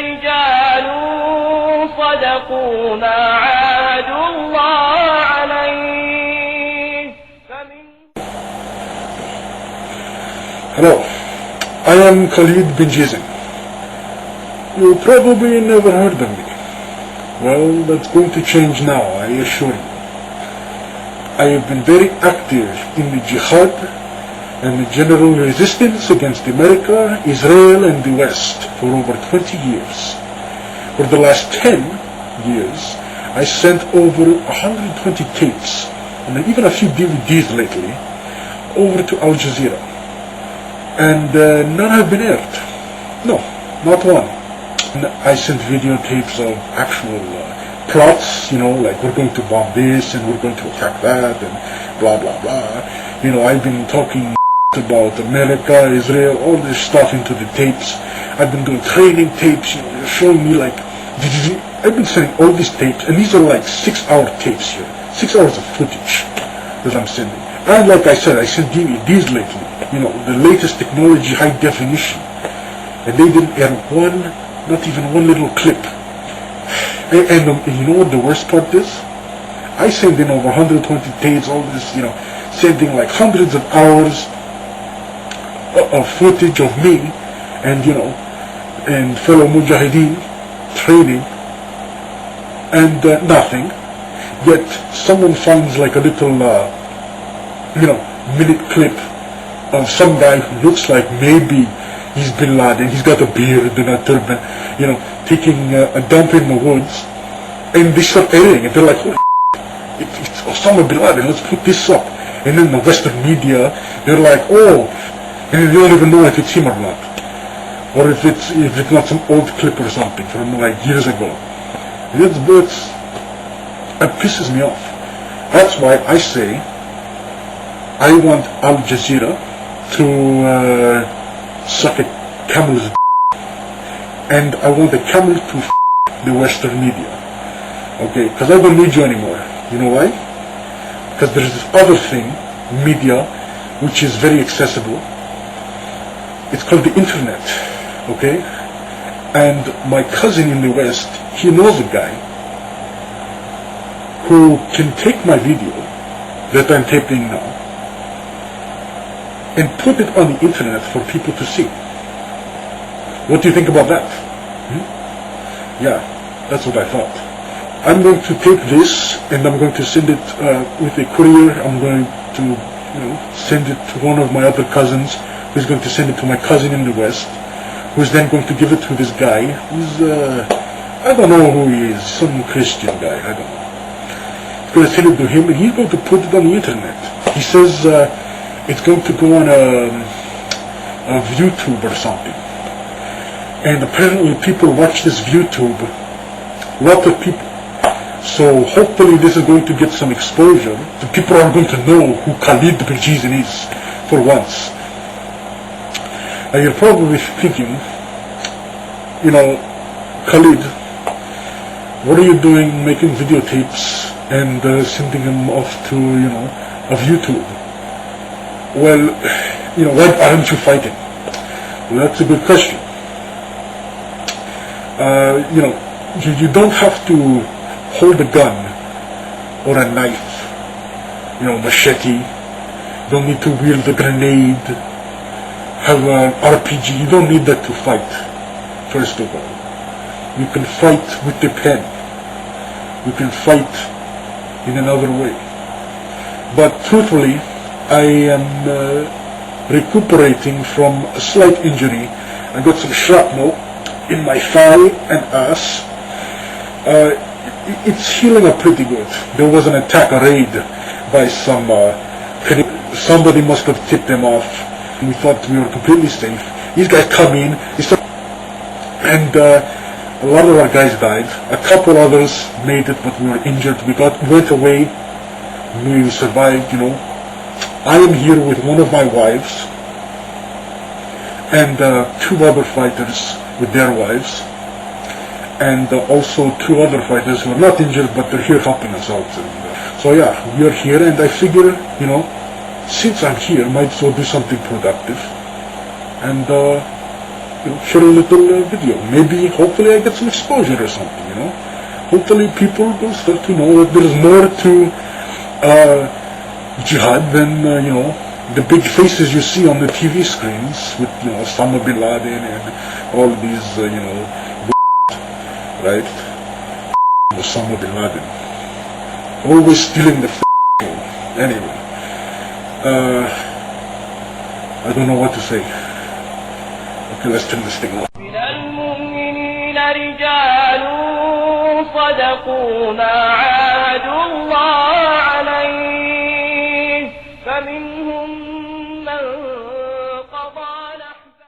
رجال صدقوا ما عاهدوا الله عليه. Hello, I am Khalid bin Jizin. You probably never heard of me. Well, that's going to change now, I assure you. I have been very active in the jihad and the general resistance against America, Israel and the West for over 20 years. For the last 10 years, I sent over 120 tapes and even a few DVDs lately over to Al Jazeera. And none have been aired. No, not one. And I sent videotapes of actual plots, like we're going to bomb this and we're going to attack that and blah blah blah. I've been talking about America, Israel, all this stuff into the tapes. I've been doing training tapes, showing me like, I've been sending all these tapes, and these are like 6-hour tapes here, 6 hours of footage that I'm sending. And like I said, I sent DVDs lately, the latest technology, high definition, and they didn't air not even one little clip. And you know what the worst part is? I sent in over 120 tapes, all this, sending like hundreds of hours of footage of me and and fellow mujahideen training, and nothing. Yet someone finds like a little minute clip of some guy who looks like maybe he's Bin Laden, he's got a beard and a turban, taking a dump in the woods, and they start airing it. They're like, oh, it's Osama Bin Laden, let's put this up. And then the Western media, they're like, oh, and they don't even know if it's him or not, or if it's not some old clip or something from like years ago. It pisses me off. That's why I say I want Al Jazeera to suck a camel's and I want the camel to the Western media. Okay, because I don't need you anymore. You know why? Because there's this other thing, media, which is very accessible. It's called the internet, okay? And my cousin in the West, he knows a guy who can take my video that I'm taping now and put it on the internet for people to see. What do you think about that? Yeah, that's what I thought. I'm going to take this and I'm going to send it with a courier. I'm going to send it to one of my other cousins, who's going to send it to my cousin in the West, who's then going to give it to this guy who's, I don't know who he is, some Christian guy, I don't know. He's going to send it to him and he's going to put it on the internet. He says it's going to go on a YouTube or something. And apparently people watch this YouTube, a lot of people. So hopefully this is going to get some exposure. The people are going to know who Khalid bin Jizin is for once. You're probably thinking, Khalid, what are you doing making videotapes and sending them off to, of YouTube? Well, why aren't you fighting? Well, that's a good question. You don't have to hold a gun or a knife, machete. You don't need to wield a grenade, have an RPG. You don't need that to fight, first of all. You can fight with the pen. You can fight in another way. But truthfully, I am recuperating from a slight injury. I got some shrapnel in my thigh and ass. It's healing up pretty good. There was an attack, a raid by somebody must have tipped them off. We thought we were completely safe. These guys come in, and a lot of our guys died. A couple others made it, but we were injured. We went away. We survived, I am here with one of my wives and 2 other fighters with their wives, and also 2 other fighters who are not injured, but they're here helping us out. So yeah, we are here, and I figure, since I'm here, I might as well do something productive and share a little video. Maybe, hopefully I get some exposure or something, you know. Hopefully people will start to know that there's more to jihad than, you know, the big faces you see on the TV screens with, you know, Osama bin Laden and all these, you know, right? Osama bin Laden. Always stealing the show. Anyway. I don't know what to say. Okay, let's turn this thing off. من المؤمنين رجال صدقوا ما عاهدوا الله